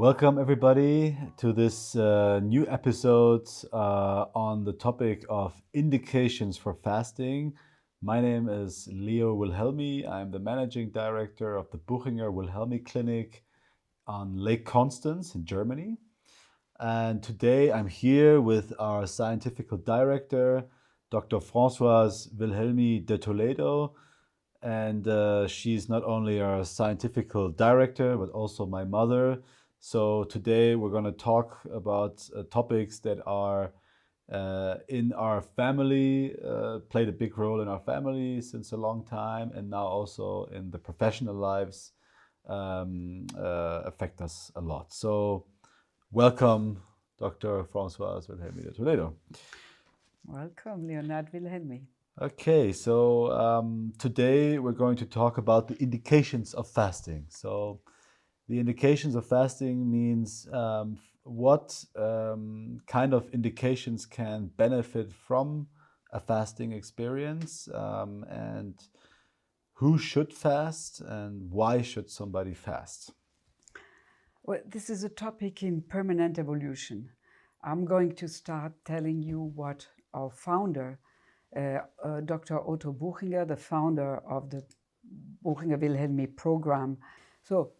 Welcome everybody to this new episode on the topic of indications for fasting. My name is Leo Wilhelmi. I'm the managing director of the Buchinger Wilhelmi Clinic on Lake Constance in Germany. And today I'm here with our scientific director, Dr. Francoise Wilhelmi de Toledo. And she's not only our scientific director, but also my mother. So today we're going to talk about topics that are in our family, played a big role in our family since a long time, and now also in the professional lives affect us a lot. So welcome, Dr. Francoise Wilhelmi de Toledo. Welcome, Leonard Wilhelmi. Okay, so today we're going to talk about the indications of fasting. So the indications of fasting means what kind of indications can benefit from a fasting experience, and who should fast and why should somebody fast? Well, this is a topic in permanent evolution. I'm going to start telling you what our founder, Dr. Otto Buchinger, the founder of the Buchinger Wilhelmi program. So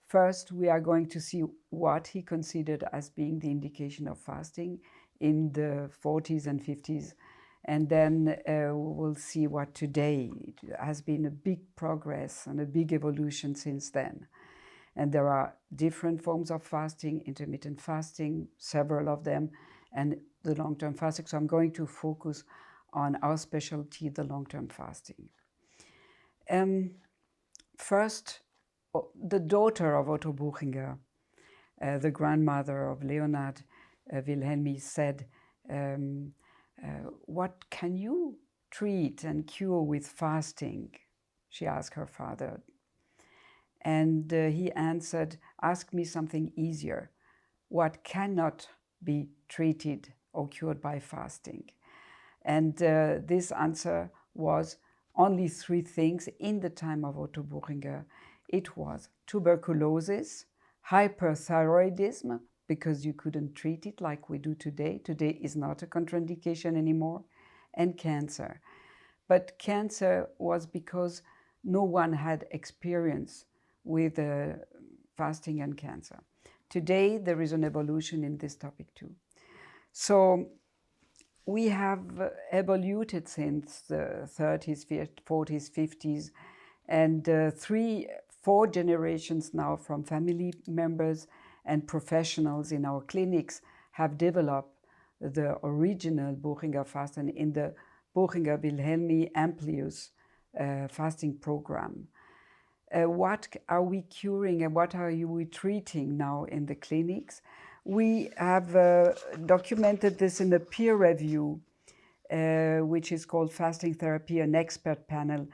first, we are going to see what he considered as being the indication of fasting in the 40s and 50s. And then we'll see what today has been a big progress and a big evolution since then. And there are different forms of fasting, intermittent fasting, several of them, and the long-term fasting. So I'm going to focus on our specialty, the long-term fasting. First, the daughter of Otto Buchinger, the grandmother of Leonard Wilhelmi, said, what can you treat and cure with fasting? She asked her father. And he answered, ask me something easier. What cannot be treated or cured by fasting? And this answer was only three things in the time of Otto Buchinger. It was tuberculosis, hyperthyroidism, because you couldn't treat it like we do today. Today is not a contraindication anymore, and cancer. But cancer was because no one had experience with fasting and cancer. Today, there is an evolution in this topic too. So we have evolved since the 30s, 40s, 50s, and 3-4 generations now from family members and professionals in our clinics have developed the original Buchinger fasting in the Buchinger Wilhelmi Amplius fasting program. What are we curing and what are we treating now in the clinics? We have documented this in a peer review, which is called Fasting Therapy, an Expert Panel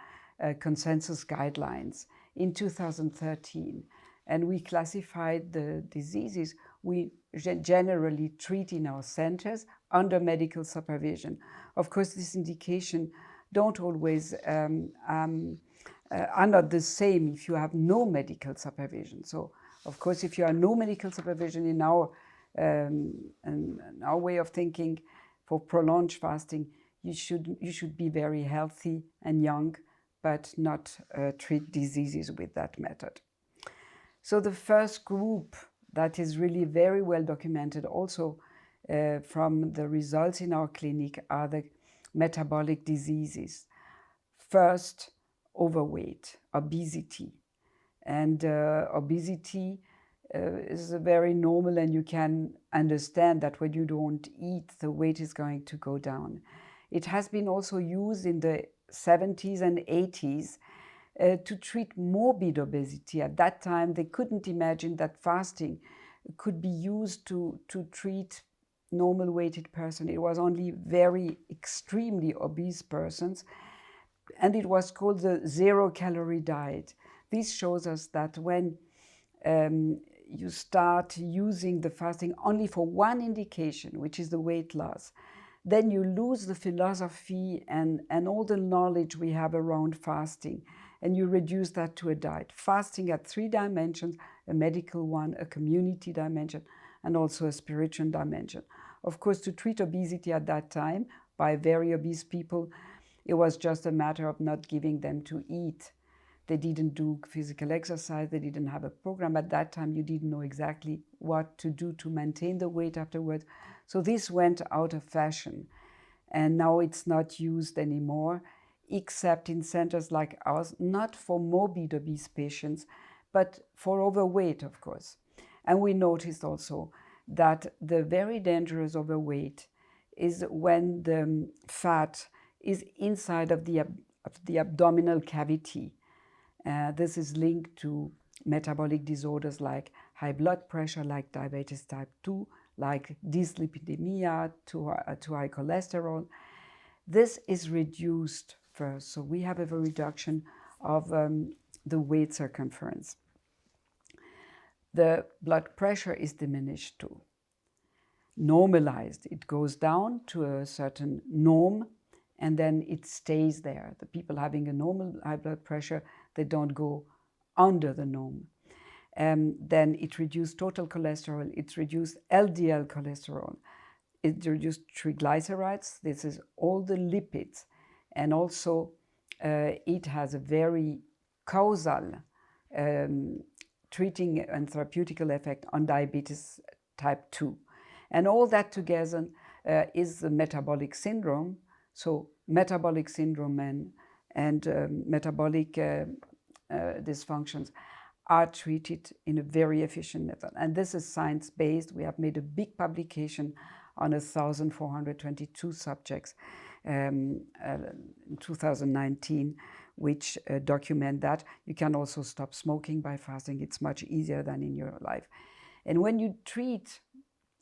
Consensus Guidelines in 2013. And we classified the diseases we generally treat in our centers under medical supervision. Of course, this indication don't always are not the same if you have no medical supervision. So, of course, if you have no medical supervision in our way of thinking for prolonged fasting, you should be very healthy and young, but not treat diseases with that method. So the first group that is really very well documented also from the results in our clinic are the metabolic diseases. First, overweight, obesity. And obesity is very normal, and you can understand that when you don't eat, the weight is going to go down. It has been also used in the 70s and 80s to treat morbid obesity. At that time, they couldn't imagine that fasting could be used to treat normal weighted person. It was only very extremely obese persons, and it was called the zero-calorie diet. This shows us that when you start using the fasting only for one indication, which is the weight loss, then you lose the philosophy and all the knowledge we have around fasting. and you reduce that to a diet. Fasting had 3 dimensions, a medical one, a community dimension, and also a spiritual dimension. Of course, to treat obesity at that time by very obese people, it was just a matter of not giving them to eat. They didn't do physical exercise, they didn't have a program. At that time, you didn't know exactly what to do to maintain the weight afterwards. So this went out of fashion, and now it's not used anymore, except in centers like ours, not for morbid obese patients, but for overweight, of course. And we noticed also that the very dangerous overweight is when the fat is inside of the abdominal cavity. This is linked to metabolic disorders like high blood pressure, like diabetes type 2, like dyslipidemia, to high cholesterol. This is reduced first, so we have a reduction of the weight circumference. The blood pressure is diminished too, normalized. It goes down to a certain norm, and then it stays there. The people having a normal high blood pressure, they don't go under the norm. Then it reduced total cholesterol, it reduced LDL cholesterol, it reduced triglycerides, this is all the lipids, and also it has a very causal treating and therapeutical effect on diabetes type 2. And all that together is the metabolic syndrome. So metabolic syndrome and metabolic dysfunctions are treated in a very efficient method. And this is science-based. We have made a big publication on 1,422 subjects in 2019, which document that. You can also stop smoking by fasting. It's much easier than in your life. And when you treat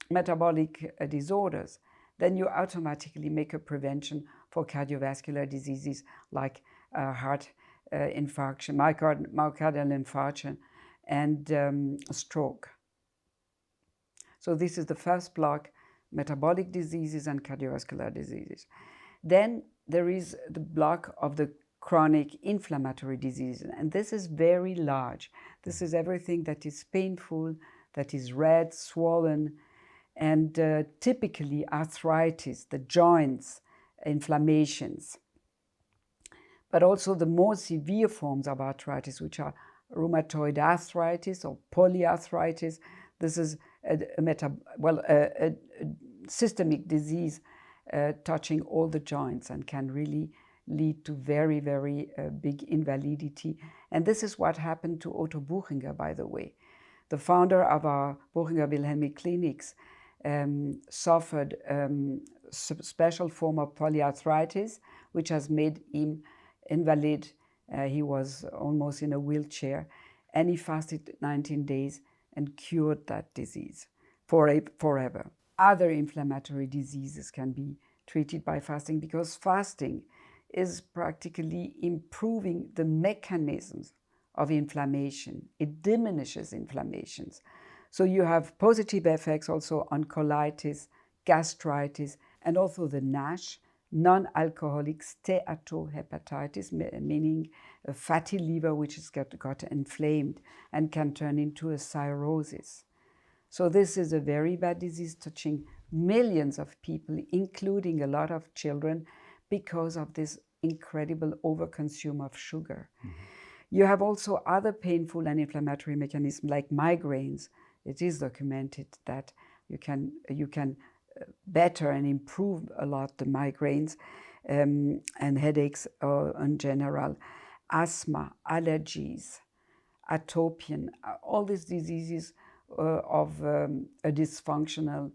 metabolic disorders, then you automatically make a prevention for cardiovascular diseases like heart infarction, myocardial infarction, and stroke. So this is the first block, metabolic diseases and cardiovascular diseases. Then there is the block of the chronic inflammatory diseases, and this is very large. This is everything that is painful, that is red, swollen, and typically arthritis, the joints, inflammations. But also the more severe forms of arthritis, which are rheumatoid arthritis or polyarthritis. This is a systemic disease touching all the joints and can really lead to very, very big invalidity. And this is what happened to Otto Buchinger, by the way. The founder of our Buchinger Wilhelmi clinics suffered special form of polyarthritis, which has made him invalid. He was almost in a wheelchair, and he fasted 19 days and cured that disease forever. Other inflammatory diseases can be treated by fasting because fasting is practically improving the mechanisms of inflammation. It diminishes inflammations. So you have positive effects also on colitis, gastritis, and also the NASH, non-alcoholic steatohepatitis, meaning a fatty liver which has got inflamed and can turn into a cirrhosis. So this is a very bad disease touching millions of people, including a lot of children, because of this incredible overconsume of sugar. Mm-hmm. You have also other painful and inflammatory mechanisms like migraines. It is documented that you can better and improve a lot the migraines and headaches in general. Asthma, allergies, atopian, all these diseases of a dysfunctional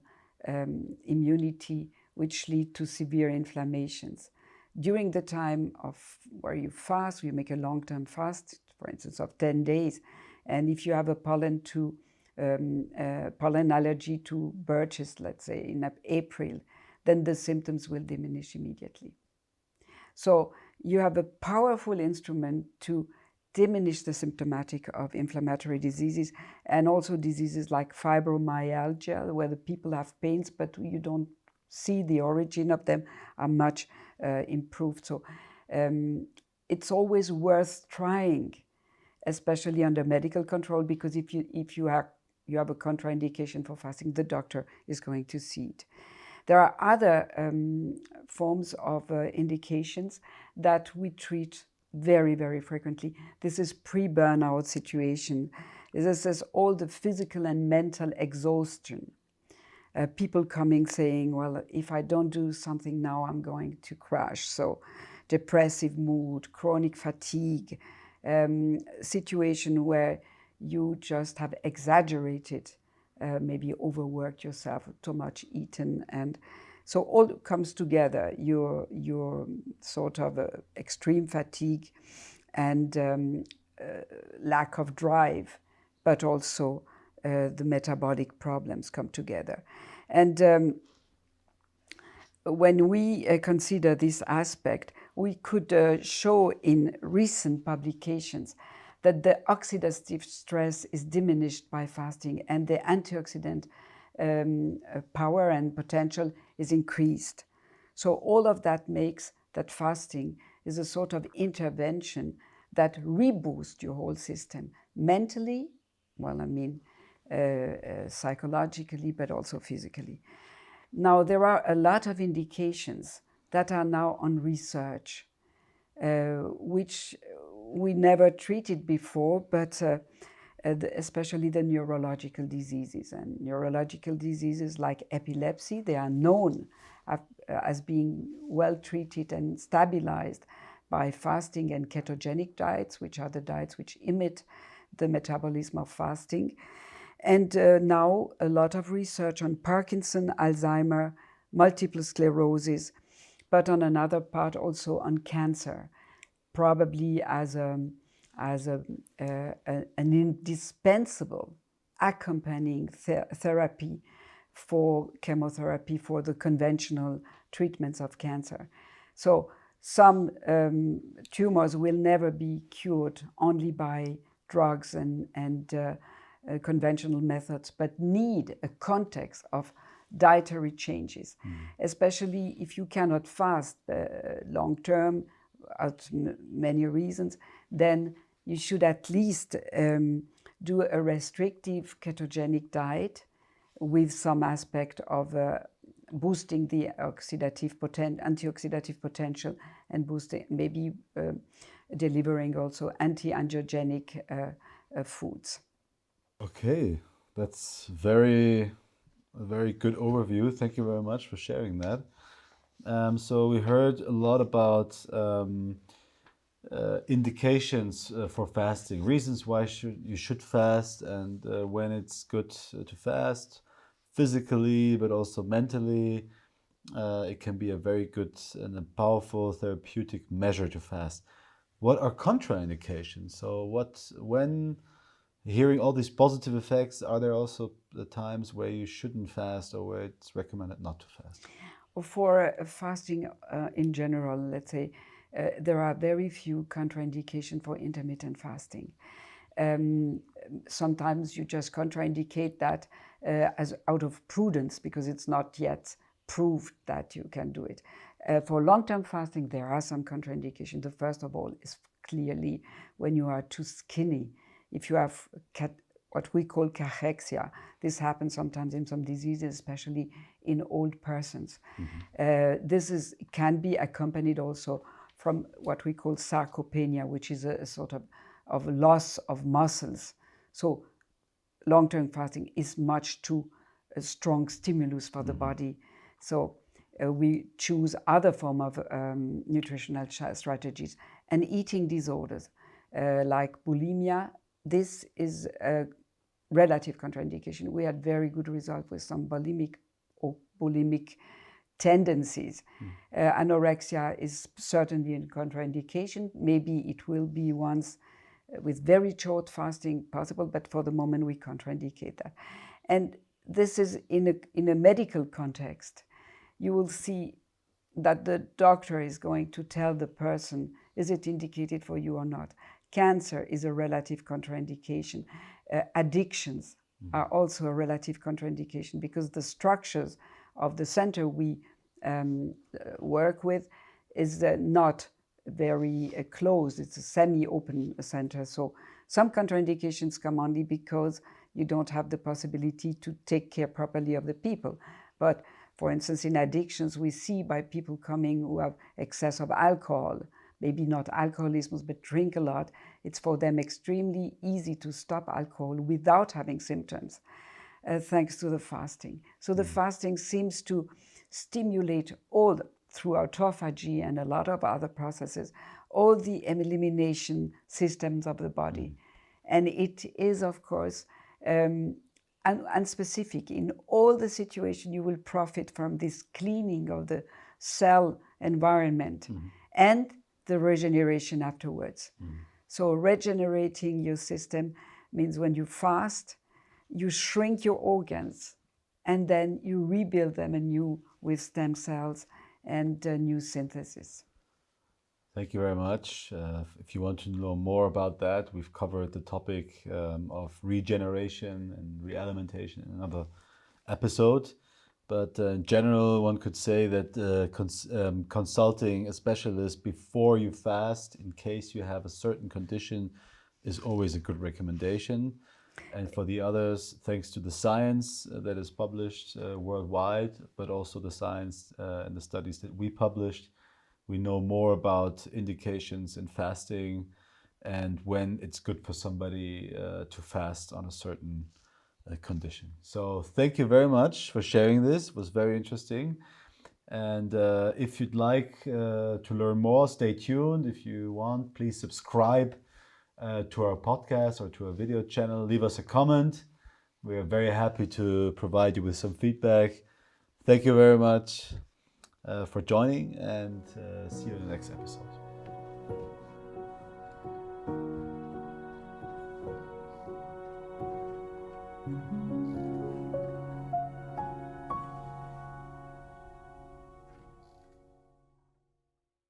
immunity which lead to severe inflammations. During the time of where you fast, you make a long-term fast, for instance, of 10 days, and if you have a pollen allergy to birches, let's say in April, then the symptoms will diminish immediately. So you have a powerful instrument to diminish the symptomatic of inflammatory diseases, and also diseases like fibromyalgia, where the people have pains, but you don't see the origin of them, are much improved. So it's always worth trying, especially under medical control, because if you have a contraindication for fasting, the doctor is going to see it. There are other forms of indications that we treat very, very frequently. This is pre-burnout situation. This is all the physical and mental exhaustion. People coming saying, well, if I don't do something now, I'm going to crash. So depressive mood, chronic fatigue, situation where you just have exaggerated, maybe overworked yourself, too much eaten. And so all comes together, your sort of extreme fatigue and lack of drive, but also the metabolic problems come together. And when we consider this aspect, we could show in recent publications that the oxidative stress is diminished by fasting and the antioxidant power and potential is increased. So all of that makes that fasting is a sort of intervention that reboosts your whole system mentally, psychologically, but also physically. Now, there are a lot of indications that are now on research, which we never treated before, but especially the neurological diseases. And neurological diseases like epilepsy, they are known as being well treated and stabilized by fasting and ketogenic diets, which are the diets which imit the metabolism of fasting. And now a lot of research on Parkinson, Alzheimer, multiple sclerosis, but on another part also on cancer, probably as an indispensable accompanying therapy for chemotherapy for the conventional treatments of cancer. So some tumors will never be cured only by drugs and conventional methods, but need a context of dietary changes, especially if you cannot fast long term out many reasons, then you should at least do a restrictive ketogenic diet with some aspect of boosting the antioxidative potential and boosting, maybe delivering also anti-angiogenic foods. Okay, that's a very good overview. Thank you very much for sharing that. So we heard a lot about indications for fasting, reasons why you should fast, and when it's good to fast, physically, but also mentally. It can be a very good and a powerful therapeutic measure to fast. What are contraindications? So when hearing all these positive effects, are there also the times where you shouldn't fast or where it's recommended not to fast? For fasting in general, let's say, there are very few contraindications for intermittent fasting. Sometimes you just contraindicate that as out of prudence because it's not yet proved that you can do it. For long-term fasting, there are some contraindications. The first of all is clearly when you are too skinny. If you have what we call cachexia, this happens sometimes in some diseases, especially in old persons. This can be accompanied also from what we call sarcopenia, which is a sort of loss of muscles. So long-term fasting is much too strong stimulus for the body. So we choose other form of nutritional strategies. And eating disorders like bulimia, this is a relative contraindication. We had very good results with some bulimic tendencies. Anorexia is certainly a contraindication. Maybe it will be once with very short fasting possible, but for the moment we contraindicate that. And this is in a medical context. You will see that the doctor is going to tell the person, is it indicated for you or not? Cancer is a relative contraindication. Addictions are also a relative contraindication because the structures of the center we work with is not very closed. It's a semi-open center. So some contraindications come only because you don't have the possibility to take care properly of the people. But for instance, in addictions, we see by people coming who have excess of alcohol, maybe not alcoholism, but drink a lot, it's for them extremely easy to stop alcohol without having symptoms, thanks to the fasting. So the fasting seems to stimulate all, through autophagy and a lot of other processes, all the elimination systems of the body. And it is, of course, unspecific. In all the situation, you will profit from this cleaning of the cell environment and the regeneration afterwards. So regenerating your system means when you fast, you shrink your organs and then you rebuild them anew with stem cells and new synthesis. Thank you very much. If you want to know more about that, we've covered the topic of regeneration and realimentation in another episode. But in general, one could say that consulting a specialist before you fast, in case you have a certain condition, is always a good recommendation. And for the others, thanks to the science that is published worldwide, but also the science and the studies that we published, we know more about indications in fasting and when it's good for somebody to fast on a certain condition. So thank you very much for sharing this. It was very interesting. And if you'd like to learn more, stay tuned. If you want, please subscribe to our podcast or to our video channel. Leave us a comment. We are very happy to provide you with some feedback. Thank you very much for joining, and see you in the next episode.